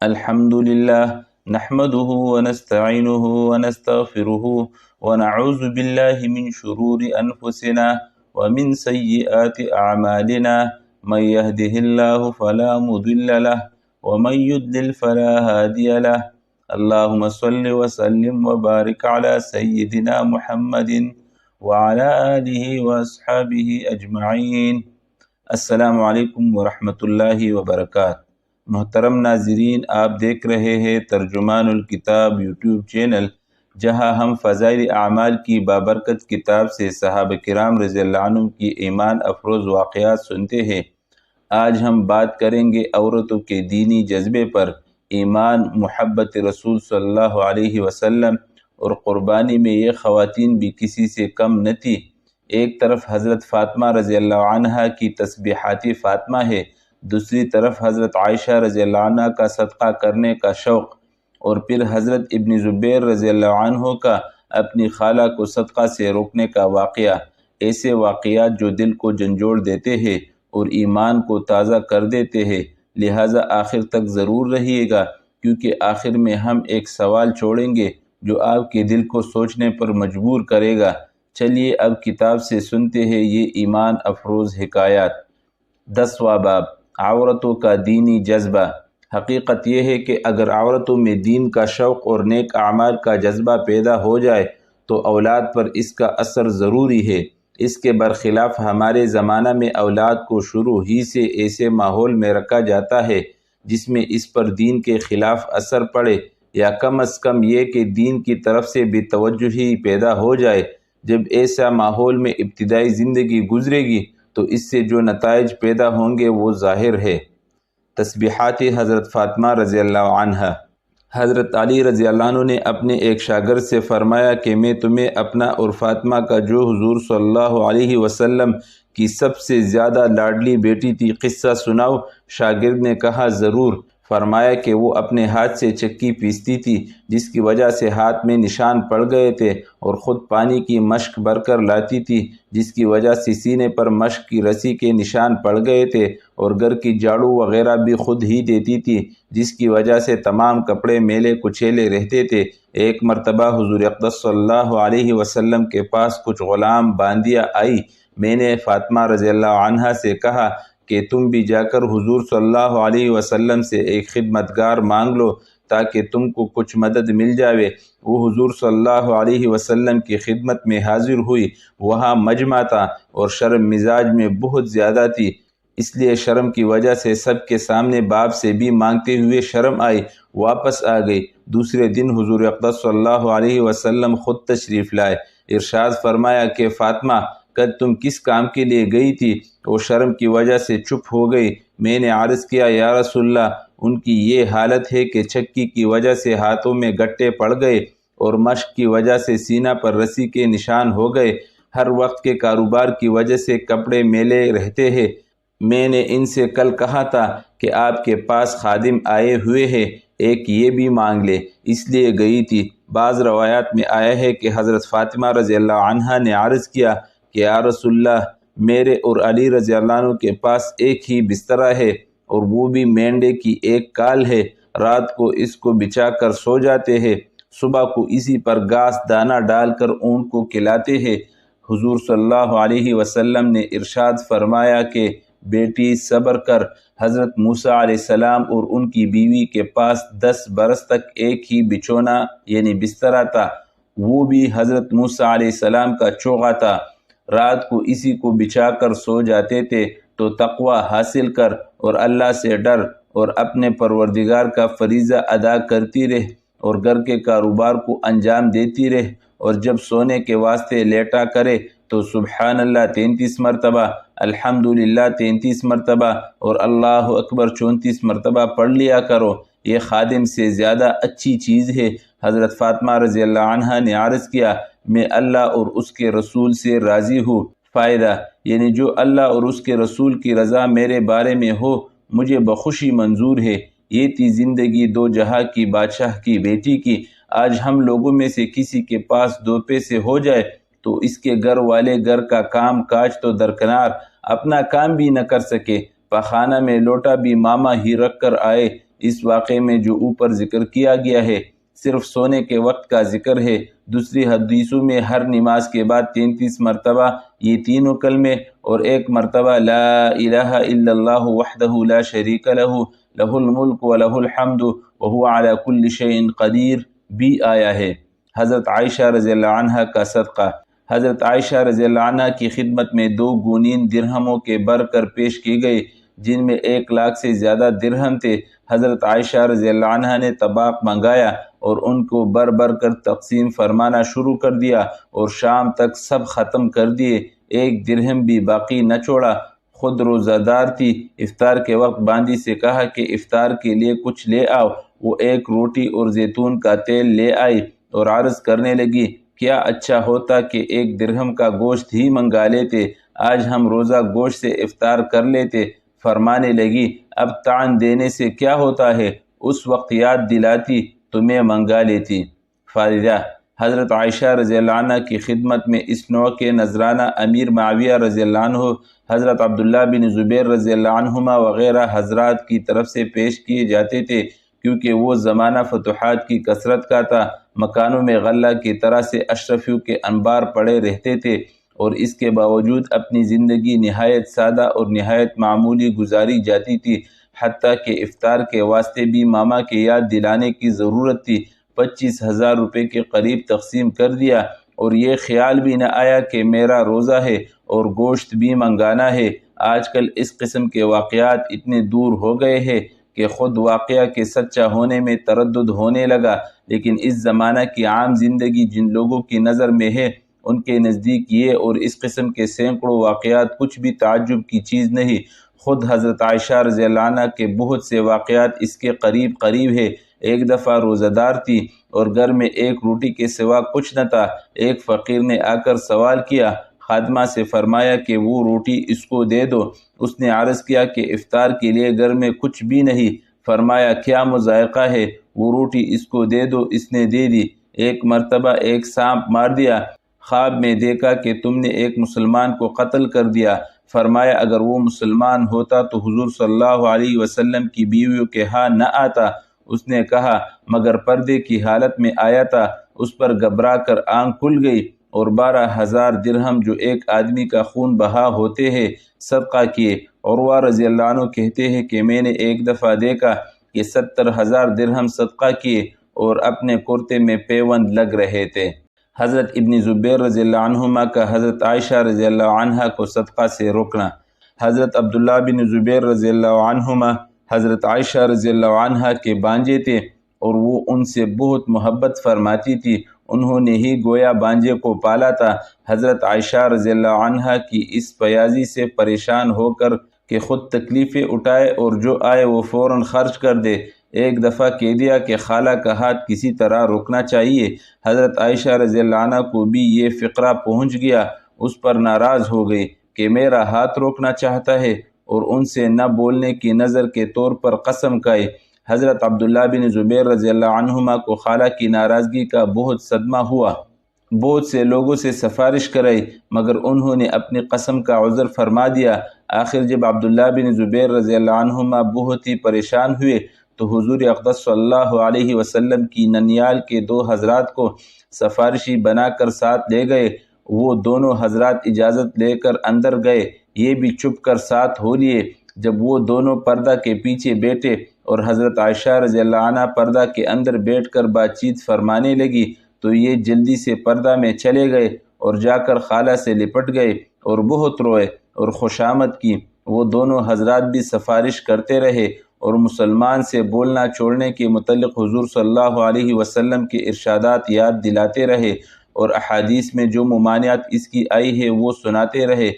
الحمد لله نحمده ونستعينه ونستغفره ونعوذ بالله من شرور أنفسنا ومن سيئات أعمالنا من يهده الله فلا مضل له ومن يضلل فلا هادي له اللهم صل وسلم وبارك على سيدنا محمد وعلى آله وأصحابه أجمعين. السلام علیکم ورحمۃ اللہ وبرکاتہ. محترم ناظرین، آپ دیکھ رہے ہیں ترجمان الکتاب یوٹیوب چینل، جہاں ہم فضائل اعمال کی بابرکت کتاب سے صحابہ کرام رضی اللہ عنہم کی ایمان افروز واقعات سنتے ہیں. آج ہم بات کریں گے عورتوں کے دینی جذبے پر، ایمان، محبت رسول صلی اللہ علیہ وسلم اور قربانی میں یہ خواتین بھی کسی سے کم نہ تھی. ایک طرف حضرت فاطمہ رضی اللہ عنہ کی تسبیحات فاطمہ ہے، دوسری طرف حضرت عائشہ رضی اللہ عنہ کا صدقہ کرنے کا شوق، اور پھر حضرت ابن زبیر رضی اللہ عنہ کا اپنی خالہ کو صدقہ سے روکنے کا واقعہ. ایسے واقعات جو دل کو جھنجھوڑ دیتے ہیں اور ایمان کو تازہ کر دیتے ہیں، لہٰذا آخر تک ضرور رہیے گا، کیونکہ آخر میں ہم ایک سوال چھوڑیں گے جو آپ کے دل کو سوچنے پر مجبور کرے گا. چلیے اب کتاب سے سنتے ہیں یہ ایمان افروز حکایات. 10واں باب، عورتوں کا دینی جذبہ. حقیقت یہ ہے کہ اگر عورتوں میں دین کا شوق اور نیک اعمال کا جذبہ پیدا ہو جائے تو اولاد پر اس کا اثر ضروری ہے. اس کے برخلاف ہمارے زمانہ میں اولاد کو شروع ہی سے ایسے ماحول میں رکھا جاتا ہے جس میں اس پر دین کے خلاف اثر پڑے، یا کم از کم یہ کہ دین کی طرف سے بے توجہی پیدا ہو جائے. جب ایسا ماحول میں ابتدائی زندگی گزرے گی تو اس سے جو نتائج پیدا ہوں گے وہ ظاہر ہے. تسبیحات حضرت فاطمہ رضی اللہ عنہ. حضرت علی رضی اللہ عنہ نے اپنے ایک شاگرد سے فرمایا کہ میں تمہیں اپنا اور فاطمہ کا جو حضور صلی اللہ علیہ وسلم کی سب سے زیادہ لاڈلی بیٹی تھی قصہ سناؤ. شاگرد نے کہا ضرور. فرمایا کہ وہ اپنے ہاتھ سے چکی پیستی تھی جس کی وجہ سے ہاتھ میں نشان پڑ گئے تھے، اور خود پانی کی مشک بھر کر لاتی تھی جس کی وجہ سے سینے پر مشک کی رسی کے نشان پڑ گئے تھے، اور گھر کی جھاڑو وغیرہ بھی خود ہی دیتی تھی جس کی وجہ سے تمام کپڑے میلے کچیلے رہتے تھے. ایک مرتبہ حضور اقدس صلی اللہ علیہ وسلم کے پاس کچھ غلام باندیاں آئی. میں نے فاطمہ رضی اللہ عنہ سے کہا کہ تم بھی جا کر حضور صلی اللہ علیہ وسلم سے ایک خدمتگار مانگ لو تاکہ تم کو کچھ مدد مل جاوے. وہ حضور صلی اللہ علیہ وسلم کی خدمت میں حاضر ہوئی. وہاں مجمع تھا اور شرم مزاج میں بہت زیادہ تھی، اس لیے شرم کی وجہ سے سب کے سامنے باپ سے بھی مانگتے ہوئے شرم آئی، واپس آ گئی. دوسرے دن حضور اقدس صلی اللہ علیہ وسلم خود تشریف لائے. ارشاد فرمایا کہ فاطمہ، کل تم کس کام کے لیے گئی تھی؟ وہ شرم کی وجہ سے چپ ہو گئی. میں نے عرض کیا یا رسول اللہ، ان کی یہ حالت ہے کہ چکی کی وجہ سے ہاتھوں میں گٹے پڑ گئے اور مشق کی وجہ سے سینہ پر رسی کے نشان ہو گئے. ہر وقت کے کاروبار کی وجہ سے کپڑے میلے رہتے ہیں. میں نے ان سے کل کہا تھا کہ آپ کے پاس خادم آئے ہوئے ہیں، ایک یہ بھی مانگ لے، اس لیے گئی تھی. بعض روایات میں آیا ہے کہ حضرت فاطمہ رضی اللہ عنہ نے عرض کیا کہ یا رسول اللہ، میرے اور علی رضی اللہ عنہ کے پاس ایک ہی بسترا ہے اور وہ بھی مینڈے کی ایک کال ہے. رات کو اس کو بچھا کر سو جاتے ہیں، صبح کو اسی پر گھاس دانہ ڈال کر اونٹ کو کھلاتے ہیں. حضور صلی اللہ علیہ وسلم نے ارشاد فرمایا کہ بیٹی صبر کر. حضرت موسیٰ علیہ السلام اور ان کی بیوی کے پاس 10 برس تک ایک ہی بچھونا یعنی بسترا تھا، وہ بھی حضرت موسیٰ علیہ السلام کا چوغا تھا. رات کو اسی کو بچھا کر سو جاتے تھے. تو تقوی حاصل کر اور اللہ سے ڈر اور اپنے پروردگار کا فریضہ ادا کرتی رہ اور گھر کے کاروبار کو انجام دیتی رہ، اور جب سونے کے واسطے لیٹا کرے تو سبحان اللہ 33 مرتبہ، الحمدللہ 33 مرتبہ اور اللہ اکبر 34 مرتبہ پڑھ لیا کرو. یہ خادم سے زیادہ اچھی چیز ہے. حضرت فاطمہ رضی اللہ عنہ نے عرض کیا میں اللہ اور اس کے رسول سے راضی ہوں. فائدہ یعنی جو اللہ اور اس کے رسول کی رضا میرے بارے میں ہو مجھے بخوشی منظور ہے. یہ تھی زندگی دو جہاں کی بادشاہ کی بیٹی کی. آج ہم لوگوں میں سے کسی کے پاس 2 پیسے ہو جائے تو اس کے گھر والے گھر کا کام کاج تو درکنار اپنا کام بھی نہ کر سکے، پخانہ میں لوٹا بھی ماما ہی رکھ کر آئے. اس واقعے میں جو اوپر ذکر کیا گیا ہے صرف سونے کے وقت کا ذکر ہے۔ دوسری حدیثوں میں ہر نماز کے بعد 33 مرتبہ یہ تینوں کلمے اور ایک مرتبہ لا الہ الا اللہ وحدہ لا شریک لہ لہ الملک ولہ الحمد وہو علی کل شیء قدیر بھی آیا ہے۔ حضرت عائشہ رضی اللہ عنہ کا صدقہ۔ حضرت عائشہ رضی اللہ عنہ کی خدمت میں 2 گونین درہموں کے بر کر پیش کی گئی، جن میں 1 لاکھ سے زیادہ درہم تھے۔ حضرت عائشہ رضی اللہ عنہ نے طباق منگایا اور ان کو بر بر کر تقسیم فرمانا شروع کر دیا اور شام تک سب ختم کر دیے، 1 درہم بھی باقی نہ چھوڑا۔ خود روزہ دار تھی۔ افطار کے وقت باندی سے کہا کہ افطار کے لیے کچھ لے آؤ۔ وہ 1 روٹی اور زیتون کا تیل لے آئی اور عرض کرنے لگی، کیا اچھا ہوتا کہ 1 درہم کا گوشت ہی منگا لیتے، آج ہم روزہ گوشت سے افطار کر لیتے۔ فرمانے لگی، اب طعن دینے سے کیا ہوتا ہے، اس وقت یاد دلاتی تو میں منگا لیتی۔ فائدہ: حضرت عائشہ رضی اللہ عنہ کی خدمت میں اس نوع کے نذرانہ امیر معاویہ رضی اللہ عنہ، حضرت عبداللہ بن زبیر رضی اللہ عنہما وغیرہ حضرات کی طرف سے پیش کیے جاتے تھے، کیونکہ وہ زمانہ فتوحات کی کثرت کا تھا۔ مکانوں میں غلہ کی طرح سے اشرفیوں کے انبار پڑے رہتے تھے اور اس کے باوجود اپنی زندگی نہایت سادہ اور نہایت معمولی گزاری جاتی تھی، حتیٰ کہ افطار کے واسطے بھی ماما کے یاد دلانے کی ضرورت تھی۔ 25,000 روپے کے قریب تقسیم کر دیا اور یہ خیال بھی نہ آیا کہ میرا روزہ ہے اور گوشت بھی منگانا ہے۔ آج کل اس قسم کے واقعات اتنے دور ہو گئے ہیں کہ خود واقعہ کے سچا ہونے میں تردد ہونے لگا، لیکن اس زمانہ کی عام زندگی جن لوگوں کی نظر میں ہے ان کے نزدیک یہ اور اس قسم کے سینکڑوں واقعات کچھ بھی تعجب کی چیز نہیں۔ خود حضرت عائشہ رضی اللہ عنہ کے بہت سے واقعات اس کے قریب ہے۔ ایک دفعہ روزہ دار تھی اور گھر میں 1 روٹی کے سوا کچھ نہ تھا۔ ایک فقیر نے آ کر سوال کیا، خادمہ سے فرمایا کہ وہ روٹی اس کو دے دو۔ اس نے عرض کیا کہ افطار کے لیے گھر میں کچھ بھی نہیں۔ فرمایا، کیا مذائقہ ہے، وہ روٹی اس کو دے دو۔ اس نے دے دی۔ ایک مرتبہ ایک سانپ مار دیا، خواب میں دیکھا کہ تم نے ایک مسلمان کو قتل کر دیا۔ فرمایا، اگر وہ مسلمان ہوتا تو حضور صلی اللہ علیہ وسلم کی بیویوں کے ہاں نہ آتا۔ اس نے کہا، مگر پردے کی حالت میں آیا تھا۔ اس پر گھبرا کر آنکھ کھل گئی اور 12,000 درہم جو ایک آدمی کا خون بہا ہوتے ہیں صدقہ کیے۔ عروہ رضی اللہ عنہ کہتے ہیں کہ میں نے ایک دفعہ دیکھا کہ 70,000 درہم صدقہ کیے اور اپنے کرتے میں پیوند لگ رہے تھے۔ حضرت ابن زبیر رضی اللہ عنہما کا حضرت عائشہ رضی اللہ عنہ کو صدقہ سے روکنا۔ حضرت عبداللہ بن زبیر رضی اللہ عنہما حضرت عائشہ رضی اللہ عنہ کے بانجے تھے اور وہ ان سے بہت محبت فرماتی تھی۔ انہوں نے ہی گویا بانجے کو پالا تھا۔ حضرت عائشہ رضی اللہ عنہ کی اس فیاضی سے پریشان ہو کر کہ خود تکلیفیں اٹھائے اور جو آئے وہ فوراً خرچ کر دے، ایک دفعہ کہہ دیا کہ خالہ کا ہاتھ کسی طرح روکنا چاہیے۔ حضرت عائشہ رضی اللہ عنہ کو بھی یہ فقرہ پہنچ گیا۔ اس پر ناراض ہو گئی کہ میرا ہاتھ روکنا چاہتا ہے اور ان سے نہ بولنے کی نظر کے طور پر قسم کھائی۔ حضرت عبداللہ بن زبیر رضی اللہ عنہما کو خالہ کی ناراضگی کا بہت صدمہ ہوا۔ بہت سے لوگوں سے سفارش کرائی مگر انہوں نے اپنی قسم کا عذر فرما دیا۔ آخر جب عبداللہ بن زبیر رضی اللہ عنہما بہت ہی پریشان ہوئے تو حضور اقدس صلی اللہ علیہ وسلم کی ننیال کے 2 حضرات کو سفارشی بنا کر ساتھ لے گئے۔ وہ دونوں حضرات اجازت لے کر اندر گئے، یہ بھی چپ کر ساتھ ہو لیے۔ جب وہ دونوں پردہ کے پیچھے بیٹھے اور حضرت عائشہ رضی اللہ عنہ پردہ کے اندر بیٹھ کر بات چیت فرمانے لگی تو یہ جلدی سے پردہ میں چلے گئے اور جا کر خالہ سے لپٹ گئے اور بہت روئے اور خوشامد کی۔ وہ دونوں حضرات بھی سفارش کرتے رہے اور مسلمان سے بولنا چھوڑنے کے متعلق حضور صلی اللہ علیہ وسلم کے ارشادات یاد دلاتے رہے اور احادیث میں جو ممانعت اس کی آئی ہے وہ سناتے رہے،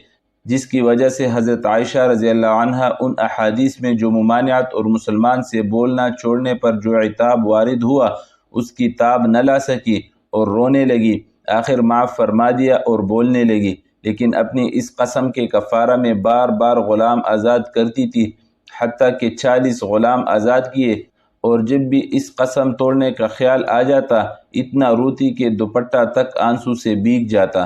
جس کی وجہ سے حضرت عائشہ رضی اللہ عنہ ان احادیث میں جو ممانعت اور مسلمان سے بولنا چھوڑنے پر جو عتاب وارد ہوا اس کی تاب نہ لا سکی اور رونے لگی۔ آخر معاف فرما دیا اور بولنے لگی، لیکن اپنی اس قسم کے کفارہ میں بار بار غلام آزاد کرتی تھی، حتیٰ کہ 40 غلام آزاد کیے، اور جب بھی اس قسم توڑنے کا خیال آ جاتا اتنا روتی کہ دوپٹہ تک آنسو سے بھیگ جاتا۔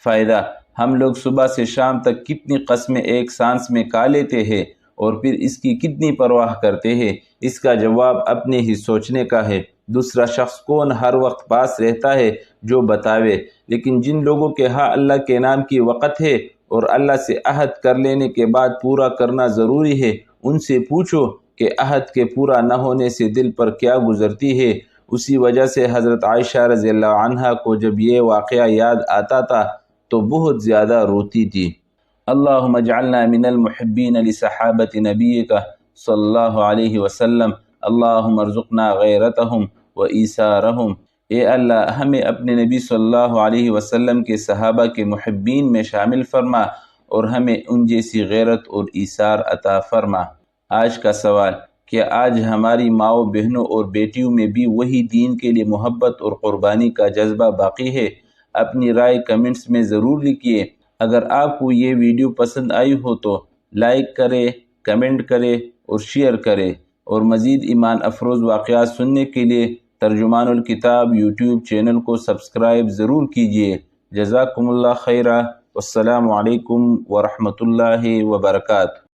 فائدہ: ہم لوگ صبح سے شام تک کتنی قسمیں ایک سانس میں کھا لیتے ہیں اور پھر اس کی کتنی پرواہ کرتے ہیں؟ اس کا جواب اپنے ہی سوچنے کا ہے۔ دوسرا شخص کون ہر وقت پاس رہتا ہے جو بتاوے؟ لیکن جن لوگوں کے ہاں اللہ کے نام کی وقت ہے اور اللہ سے عہد کر لینے کے بعد پورا کرنا ضروری ہے، ان سے پوچھو کہ عہد کے پورا نہ ہونے سے دل پر کیا گزرتی ہے۔ اسی وجہ سے حضرت عائشہ رضی اللہ عنہا کو جب یہ واقعہ یاد آتا تھا تو بہت زیادہ روتی تھی۔ اللہم اجعلنا من المحبین لصحابۃ نبیک صلی اللہ علیہ وسلم، اللہم ارزقنا غیرتہم و ایثارہم۔ اے اللہ ہمیں اپنے نبی صلی اللہ علیہ وسلم کے صحابہ کے محبین میں شامل فرما اور ہمیں ان جیسی غیرت اور ایثار عطا فرما۔ آج کا سوال: کیا آج ہماری ماؤں، بہنوں اور بیٹیوں میں بھی وہی دین کے لیے محبت اور قربانی کا جذبہ باقی ہے؟ اپنی رائے کمنٹس میں ضرور لکھیے۔ اگر آپ کو یہ ویڈیو پسند آئی ہو تو لائک کریں، کمنٹ کریں اور شیئر کریں، اور مزید ایمان افروز واقعات سننے کے لیے ترجمان الکتاب یوٹیوب چینل کو سبسکرائب ضرور کیجیے۔ جزاکم اللہ خیرہ، والسلام علیکم ورحمۃ اللہ وبرکاتہ۔